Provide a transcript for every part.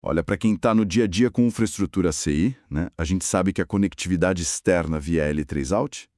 Olha, para quem está no dia a dia com infraestrutura CI, né, a gente sabe que a conectividade externa via L3Out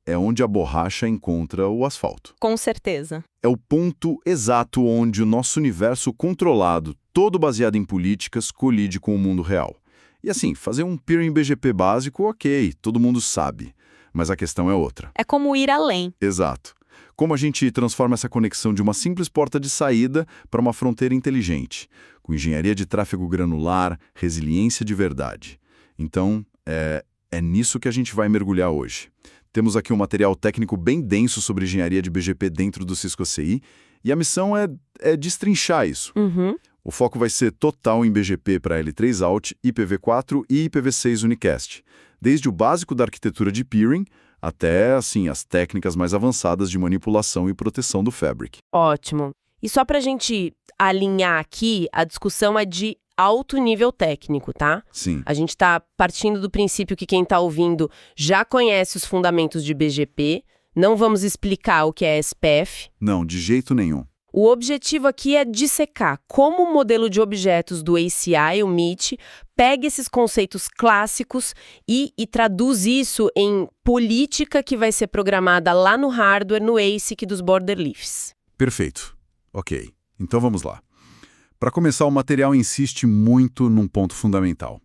é onde a borracha encontra o asfalto. Com certeza. É o ponto exato onde o nosso universo controlado, todo baseado em políticas, colide com o mundo real. E assim, fazer um peering BGP básico, ok, todo mundo sabe. Mas a questão é outra. É como ir além. Exato. Como a gente transforma essa conexão de uma simples porta de saída para uma fronteira inteligente, com engenharia de tráfego granular, resiliência de verdade. Então, é nisso que a gente vai mergulhar hoje. Temos aqui um material técnico bem denso sobre engenharia de BGP dentro do Cisco CI, e a missão é destrinchar isso. Uhum. O foco vai ser total em BGP para L3Out, IPv4 e IPv6 Unicast, desde o básico da arquitetura de peering até, assim, as técnicas mais avançadas de manipulação e proteção do Fabric. Ótimo. E só para a gente alinhar aqui, a discussão é de alto nível técnico, tá? Sim. A gente está partindo do princípio que quem está ouvindo já conhece os fundamentos de BGP, não vamos explicar o que é SPF. Não, de jeito nenhum. O objetivo aqui é dissecar como o modelo de objetos do ACI, o MIT, pega esses conceitos clássicos e traduz isso em política que vai ser programada lá no hardware, no ASIC dos border leafs. Perfeito. Ok. Então vamos lá. Para começar, o material insiste muito num ponto fundamental.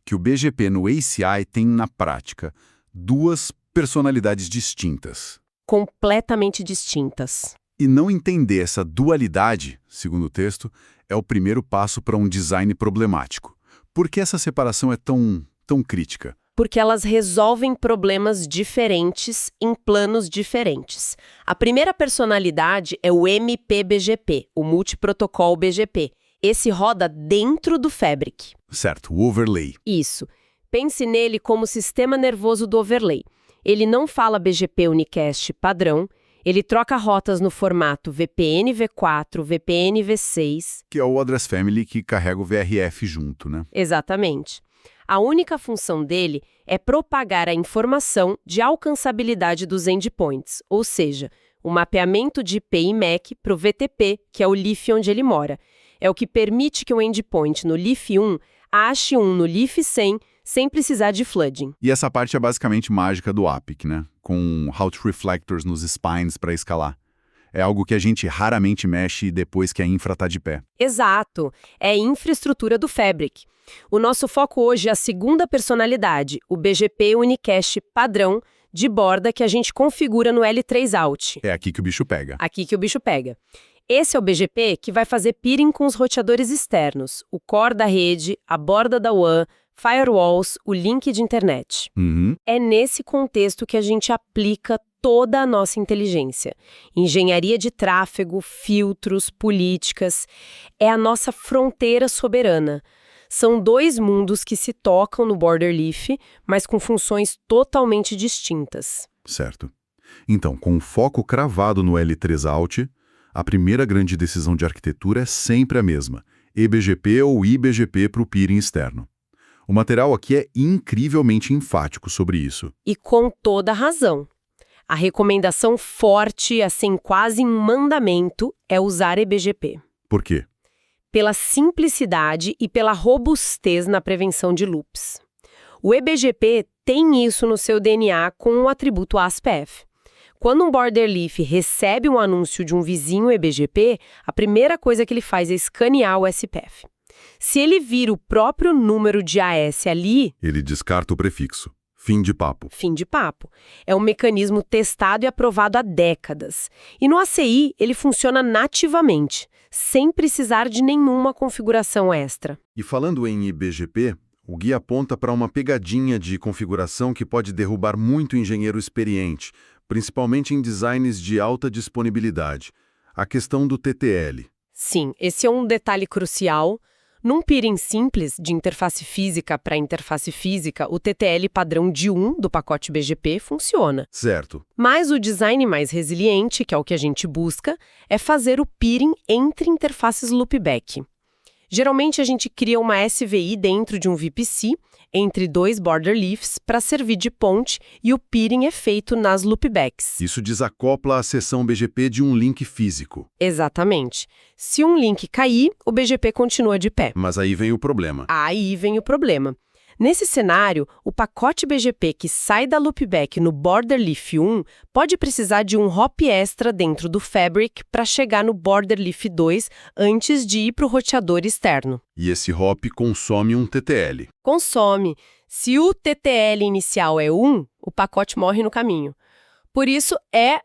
Que o BGP no ACI tem, na prática, duas personalidades distintas. Completamente distintas. E não entender essa dualidade, segundo o texto, é o primeiro passo para um design problemático. Por que essa separação é tão crítica? Porque elas resolvem problemas diferentes em planos diferentes. A primeira personalidade é o MPBGP, o Multiprotocol BGP. Esse roda dentro do Fabric. Certo, o overlay. Isso. Pense nele como sistema nervoso do overlay. Ele não fala BGP Unicast padrão, ele troca rotas no formato VPN V4, VPN V6. Que é o Address Family que carrega o VRF junto, né? Exatamente. A única função dele é propagar a informação de alcançabilidade dos endpoints, ou seja, o mapeamento de IP e MAC para o VTP, que é o leaf onde ele mora. É o que permite que o endpoint no leaf 1 ache um no leaf 100 sem precisar de flooding. E essa parte é basicamente mágica do APIC, né? Com route reflectors nos spines para escalar. É algo que a gente raramente mexe depois que a infra está de pé. Exato. É a infraestrutura do Fabric. O nosso foco hoje é a segunda personalidade, o BGP Unicast padrão de borda que a gente configura no L3Out. É aqui que o bicho pega. Aqui que o bicho pega. Esse é o BGP que vai fazer peering com os roteadores externos, o core da rede, a borda da WAN, firewalls, o link de internet. Uhum. É nesse contexto que a gente aplica toda a nossa inteligência. Engenharia de tráfego, filtros, políticas. É a nossa fronteira soberana. São dois mundos que se tocam no border leaf, mas com funções totalmente distintas. Certo. Então, com o foco cravado no L3Out, a primeira grande decisão de arquitetura é sempre a mesma, eBGP ou IBGP para o peering externo. O material aqui é incrivelmente enfático sobre isso. E com toda razão. A recomendação forte, assim quase um mandamento, é usar eBGP. Por quê? Pela simplicidade e pela robustez na prevenção de loops. O eBGP tem isso no seu DNA com o atributo ASPF. Quando um border leaf recebe um anúncio de um vizinho eBGP, a primeira coisa que ele faz é escanear o SPF. Se ele vir o próprio número de AS ali... Ele descarta o prefixo. Fim de papo. Fim de papo. É um mecanismo testado e aprovado há décadas. E no ACI, ele funciona nativamente, sem precisar de nenhuma configuração extra. E falando em IBGP, o guia aponta para uma pegadinha de configuração que pode derrubar muito engenheiro experiente, principalmente em designs de alta disponibilidade. A questão do TTL. Sim, esse é um detalhe crucial. Num peering simples, de interface física para interface física, o TTL padrão de 1 do pacote BGP funciona. Certo. Mas o design mais resiliente, que é o que a gente busca, é fazer o peering entre interfaces loopback. Geralmente, a gente cria uma SVI dentro de um VPC, entre dois border leafs, para servir de ponte e o peering é feito nas loopbacks. Isso desacopla a seção BGP de um link físico. Exatamente. Se um link cair, o BGP continua de pé. Mas aí vem o problema. Aí vem o problema. Nesse cenário, o pacote BGP que sai da loopback no border leaf 1 pode precisar de um hop extra dentro do fabric para chegar no border leaf 2 antes de ir para o roteador externo. E esse hop consome um TTL. Consome. Se o TTL inicial é 1, o pacote morre no caminho. Por isso, é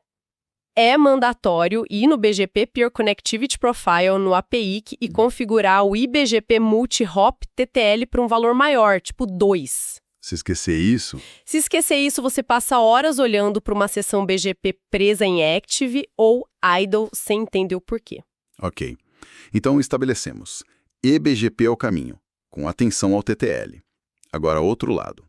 mandatório ir no BGP Peer Connectivity Profile no API e configurar o IBGP Multi-Hop TTL para um valor maior, tipo 2. Se esquecer isso... Se esquecer isso, você passa horas olhando para uma seção BGP presa em Active ou Idle sem entender o porquê. Ok. Então estabelecemos. eBGP é o caminho, com atenção ao TTL. Agora, outro lado.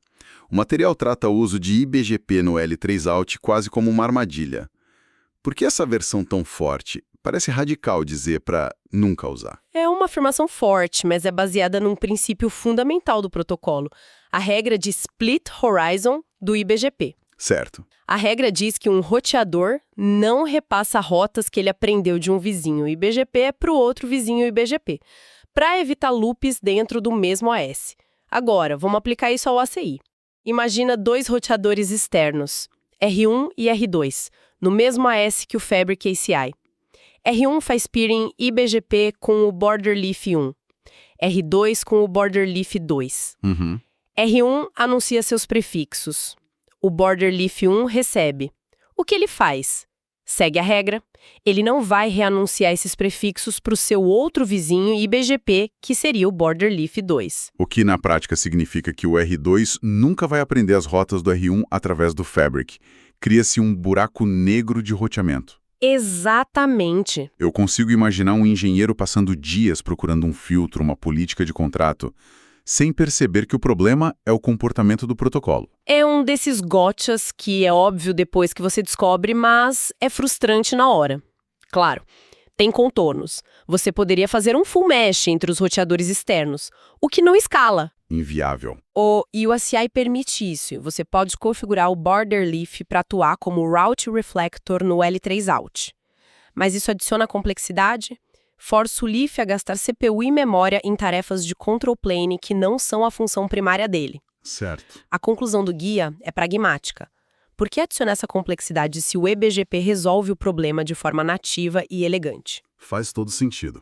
O material trata o uso de IBGP no L3Out quase como uma armadilha. Por que essa versão tão forte? Parece radical dizer para nunca usar. É uma afirmação forte, mas é baseada num princípio fundamental do protocolo, a regra de Split Horizon do IBGP. Certo. A regra diz que um roteador não repassa rotas que ele aprendeu de um vizinho IBGP para o outro vizinho IBGP, para evitar loops dentro do mesmo OS. Agora, vamos aplicar isso ao ACI. Imagina dois roteadores externos, R1 e R2, no mesmo AS que o Fabric ACI. R1 faz peering IBGP com o border leaf 1, R2 com o border leaf 2. R1 anuncia seus prefixos. O border leaf 1 recebe. O que ele faz? Segue a regra. Ele não vai reanunciar esses prefixos para o seu outro vizinho IBGP, que seria o border leaf 2. O que na prática significa que o R2 nunca vai aprender as rotas do R1 através do Fabric. Cria-se um buraco negro de roteamento. Exatamente. Eu consigo imaginar um engenheiro passando dias procurando um filtro, uma política de contrato, sem perceber que o problema é o comportamento do protocolo. É um desses gotchas que é óbvio depois que você descobre, mas é frustrante na hora. Claro, tem contornos. Você poderia fazer um full mesh entre os roteadores externos, o que não escala. Inviável. E o ACI permite isso. Você pode configurar o border leaf para atuar como route reflector no L3Out. Mas isso adiciona complexidade? Força o leaf a gastar CPU e memória em tarefas de control plane que não são a função primária dele. Certo. A conclusão do guia é pragmática. Por que adicionar essa complexidade se o eBGP resolve o problema de forma nativa e elegante? Faz todo sentido.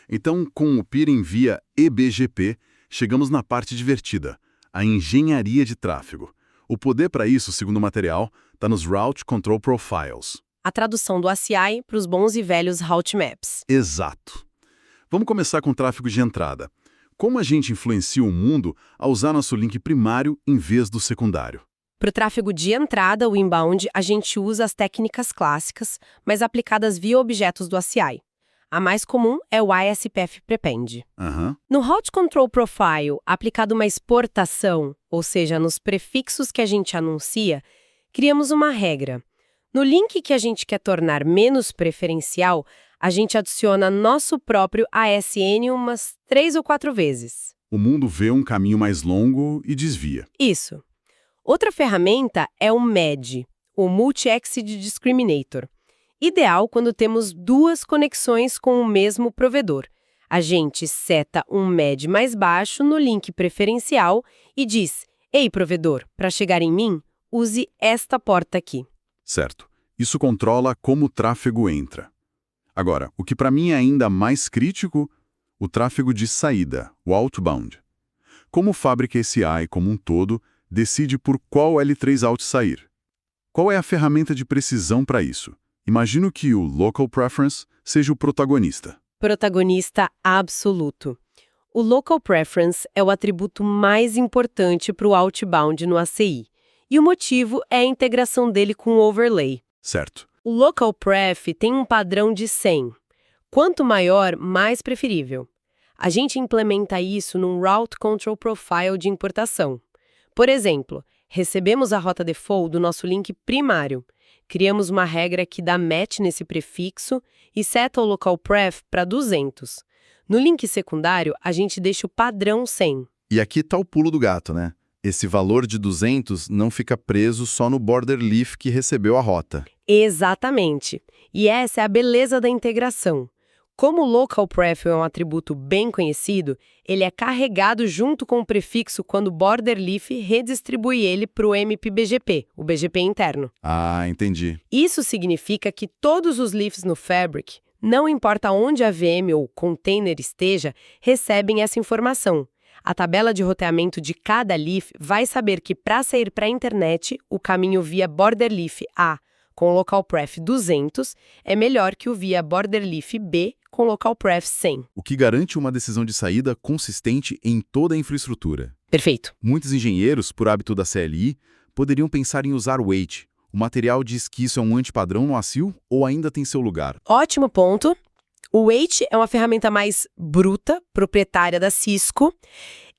Então, com o peering via eBGP, chegamos na parte divertida, a engenharia de tráfego. O poder para isso, segundo o material, está nos Route Control Profiles. A tradução do ACI para os bons e velhos route maps. Exato. Vamos começar com o tráfego de entrada. Como a gente influencia o mundo a usar nosso link primário em vez do secundário? Para o tráfego de entrada, o inbound, a gente usa as técnicas clássicas, mas aplicadas via objetos do ACI. A mais comum é o ISPF Prepend. No Route Control Profile, aplicado uma exportação, ou seja, nos prefixos que a gente anuncia, criamos uma regra. No link que a gente quer tornar menos preferencial, a gente adiciona nosso próprio ASN umas 3 ou 4 vezes. O mundo vê um caminho mais longo e desvia. Isso. Outra ferramenta é o MED, o Multi-Exit Discriminator. Ideal quando temos duas conexões com o mesmo provedor. A gente seta um MED mais baixo no link preferencial e diz: "Ei, provedor, para chegar em mim, use esta porta aqui." Certo. Isso controla como o tráfego entra. Agora, o que para mim é ainda mais crítico, o tráfego de saída, o outbound. Como o Fabric ACI como um todo decide por qual L3Out sair? Qual é a ferramenta de precisão para isso? Imagino que o Local Preference seja o protagonista. Protagonista absoluto. O Local Preference é o atributo mais importante para o outbound no ACI. E o motivo é a integração dele com o overlay. Certo. O Local Pref tem um padrão de 100. Quanto maior, mais preferível. A gente implementa isso num Route Control Profile de importação. Por exemplo, recebemos a rota default do nosso link primário. Criamos uma regra que dá match nesse prefixo e seta o Local Pref para 200. No link secundário, a gente deixa o padrão 100. E aqui está o pulo do gato, né? Esse valor de 200 não fica preso só no border leaf que recebeu a rota. Exatamente. E essa é a beleza da integração. Como o local pref é um atributo bem conhecido, ele é carregado junto com o prefixo quando o border leaf redistribui ele para o MPBGP, o BGP interno. Ah, entendi. Isso significa que todos os leafs no Fabric, não importa onde a VM ou container esteja, recebem essa informação. A tabela de roteamento de cada leaf vai saber que para sair para a internet, o caminho via border leaf A com local pref 200 é melhor que o via border leaf B com local pref 100. O que garante uma decisão de saída consistente em toda a infraestrutura. Perfeito. Muitos engenheiros, por hábito da CLI, poderiam pensar em usar o Wait. O material diz que isso é um antipadrão no ASIL ou ainda tem seu lugar? Ótimo ponto. O Wait é uma ferramenta mais bruta, proprietária da Cisco.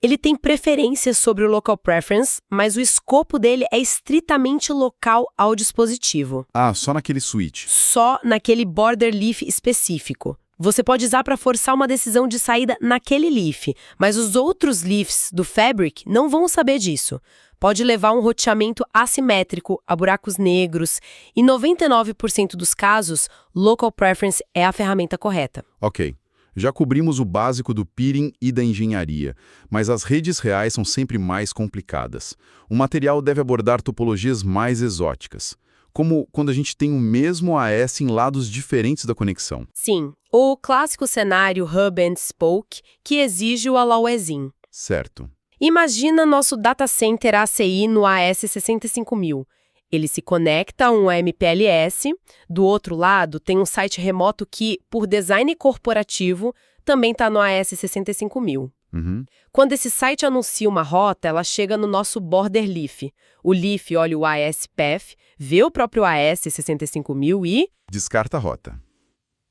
Ele tem preferências sobre o local preference, mas o escopo dele é estritamente local ao dispositivo. Ah, só naquele switch. Só naquele border leaf específico. Você pode usar para forçar uma decisão de saída naquele leaf, mas os outros leafs do Fabric não vão saber disso. Pode levar a um roteamento assimétrico, a buracos negros. Em 99% dos casos, local preference é a ferramenta correta. Ok. Já cobrimos o básico do peering e da engenharia, mas as redes reais são sempre mais complicadas. O material deve abordar topologias mais exóticas, como quando a gente tem o mesmo AS em lados diferentes da conexão. Sim, o clássico cenário Hub and Spoke, que exige o allow-as-in. Certo. Imagina nosso data center ACI no AS65000. Ele se conecta a um MPLS, do outro lado tem um site remoto que, por design corporativo, também está no AS65000. Uhum. Quando esse site anuncia uma rota, ela chega no nosso border leaf. O leaf olha o AS-PATH, vê o próprio AS65000 e... descarta a rota.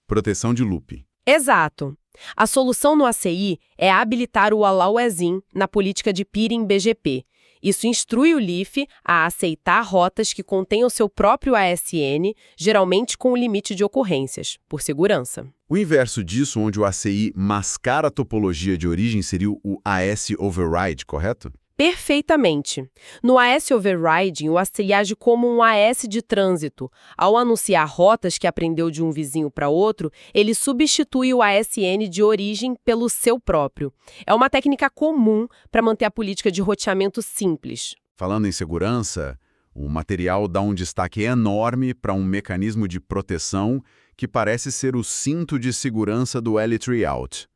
Proteção de loop. Exato. A solução no ACI é habilitar o allow-as-in na política de peering BGP. Isso instrui o leaf a aceitar rotas que contenham seu próprio ASN, geralmente com o limite de ocorrências, por segurança. O inverso disso, onde o ACI mascara a topologia de origem, seria o AS Override, correto? Perfeitamente. No AS Overriding, o ACI age como um AS de trânsito. Ao anunciar rotas que aprendeu de um vizinho para outro, ele substitui o ASN de origem pelo seu próprio. É uma técnica comum para manter a política de roteamento simples. Falando em segurança, o material dá um destaque enorme para um mecanismo de proteção que parece ser o cinto de segurança do L3 Out,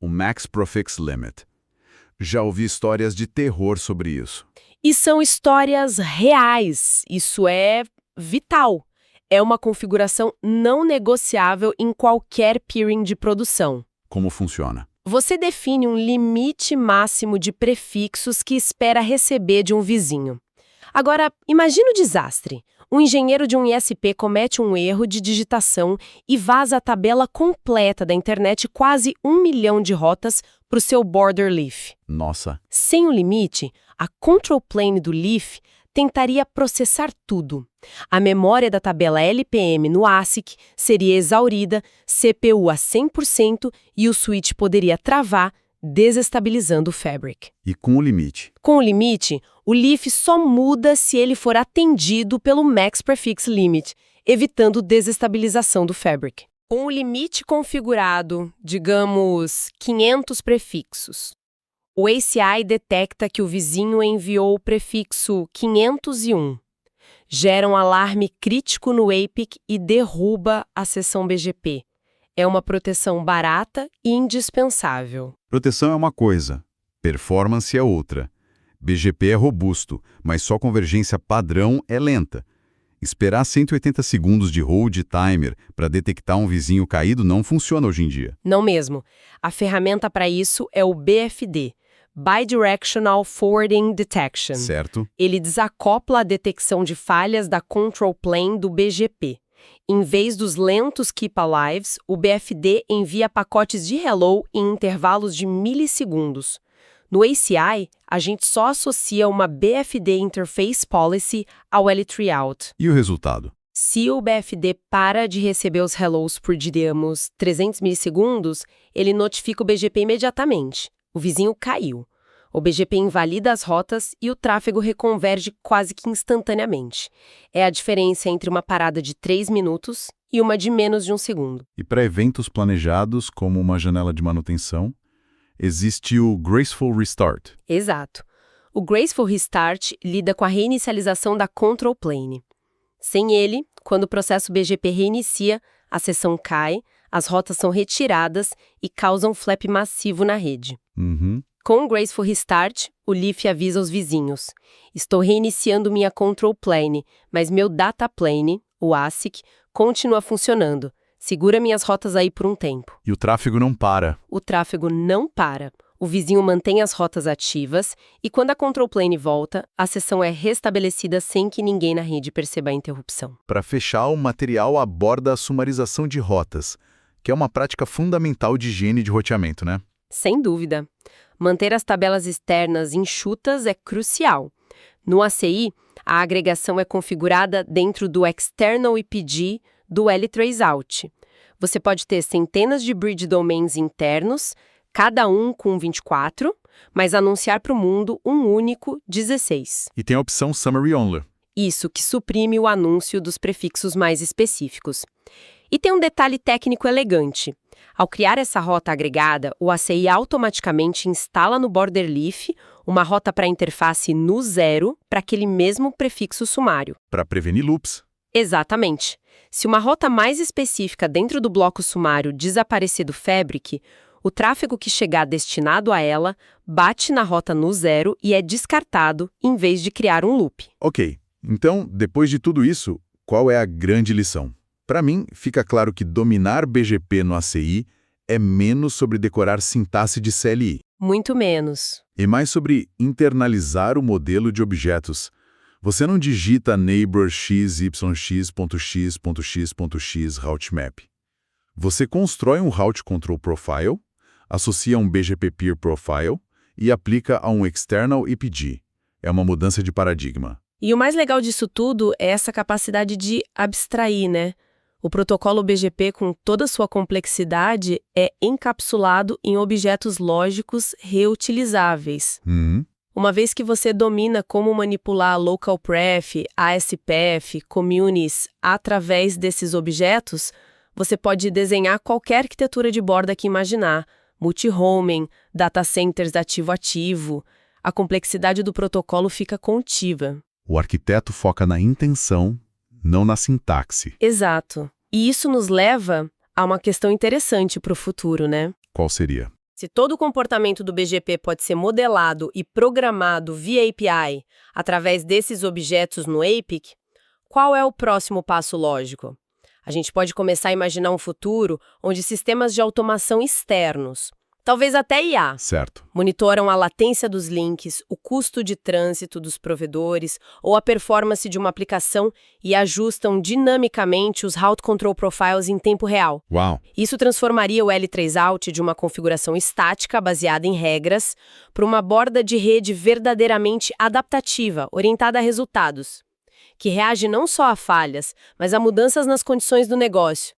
o Max Prefix Limit. Já ouvi histórias de terror sobre isso. E são histórias reais. Isso é vital. É uma configuração não negociável em qualquer peering de produção. Como funciona? Você define um limite máximo de prefixos que espera receber de um vizinho. Agora, imagine o desastre. Um engenheiro de um ISP comete um erro de digitação e vaza a tabela completa da internet, quase 1 milhão de rotas, para o seu border leaf. Nossa. Sem o limite, a control plane do leaf tentaria processar tudo. A memória da tabela LPM no ASIC seria exaurida, CPU a 100% e o switch poderia travar, desestabilizando o Fabric. E com o limite? Com o limite, o leaf só muda se ele for atendido pelo Max Prefix Limit, evitando desestabilização do Fabric. Com o limite configurado, digamos, 500 prefixos, o ACI detecta que o vizinho enviou o prefixo 501. Gera um alarme crítico no APIC e derruba a seção BGP. É uma proteção barata e indispensável. Proteção é uma coisa, performance é outra. BGP é robusto, mas só convergência padrão é lenta. Esperar 180 segundos de hold timer para detectar um vizinho caído não funciona hoje em dia. Não mesmo. A ferramenta para isso é o BFD, Bidirectional Forwarding Detection. Certo. Ele desacopla a detecção de falhas da control plane do BGP. Em vez dos lentos keep alives, o BFD envia pacotes de hello em intervalos de milissegundos. No ACI, a gente só associa uma BFD Interface Policy ao L3 Out. E o resultado? Se o BFD para de receber os hellos por, digamos, 300 milissegundos, ele notifica o BGP imediatamente. O vizinho caiu. O BGP invalida as rotas e o tráfego reconverge quase que instantaneamente. É a diferença entre uma parada de 3 minutos e uma de menos de 1 segundo. E para eventos planejados, como uma janela de manutenção, existe o Graceful Restart. Exato. O Graceful Restart lida com a reinicialização da control plane. Sem ele, quando o processo BGP reinicia, a sessão cai, as rotas são retiradas e causam flap massivo na rede. Com o Graceful Restart, o Leaf avisa os vizinhos. Estou reiniciando minha control plane, mas meu data plane, o ASIC, continua funcionando. Segura minhas rotas aí por um tempo. E o tráfego não para. O tráfego não para. O vizinho mantém as rotas ativas e quando a control plane volta, a sessão é restabelecida sem que ninguém na rede perceba a interrupção. Para fechar, o material aborda a sumarização de rotas, que é uma prática fundamental de higiene de roteamento, né? Sem dúvida. Manter as tabelas externas enxutas é crucial. No ACI, a agregação é configurada dentro do External IPG do L3Out. Você pode ter centenas de bridge domains internos, cada um com 24, mas anunciar para o mundo um único 16. E tem a opção Summary Only. Isso que suprime o anúncio dos prefixos mais específicos. E tem um detalhe técnico elegante. Ao criar essa rota agregada, o ACI automaticamente instala no border leaf uma rota para interface no 0 para aquele mesmo prefixo sumário. Para prevenir loops. Exatamente. Se uma rota mais específica dentro do bloco sumário desaparecer do Fabric, o tráfego que chegar destinado a ela bate na rota no 0 e é descartado em vez de criar um loop. Ok, então, depois de tudo isso, qual é a grande lição? Para mim, fica claro que dominar BGP no ACI é menos sobre decorar sintaxe de CLI. Muito menos. E mais sobre internalizar o modelo de objetos. Você não digita neighbor xyx.x.x.x routemap. Você constrói um Route Control Profile, associa um BGP Peer Profile e aplica a um External IPG. É uma mudança de paradigma. E o mais legal disso tudo é essa capacidade de abstrair, né? O protocolo BGP, com toda a sua complexidade, é encapsulado em objetos lógicos reutilizáveis. Uma vez que você domina como manipular local pref, ASPF, communis através desses objetos, você pode desenhar qualquer arquitetura de borda que imaginar, multi-homing, data centers ativo-ativo. A complexidade do protocolo fica contida. O arquiteto foca na intenção, não na sintaxe. Exato. E isso nos leva a uma questão interessante para o futuro, né? Qual seria? Se todo o comportamento do BGP pode ser modelado e programado via API através desses objetos no APIC, qual é o próximo passo lógico? A gente pode começar a imaginar um futuro onde sistemas de automação externos, talvez até IA, Certo. monitoram a latência dos links, o custo de trânsito dos provedores ou a performance de uma aplicação e ajustam dinamicamente os Route Control Profiles em tempo real. Uau! Isso transformaria o L3Out de uma configuração estática baseada em regras para uma borda de rede verdadeiramente adaptativa, orientada a resultados, que reage não só a falhas, mas a mudanças nas condições do negócio.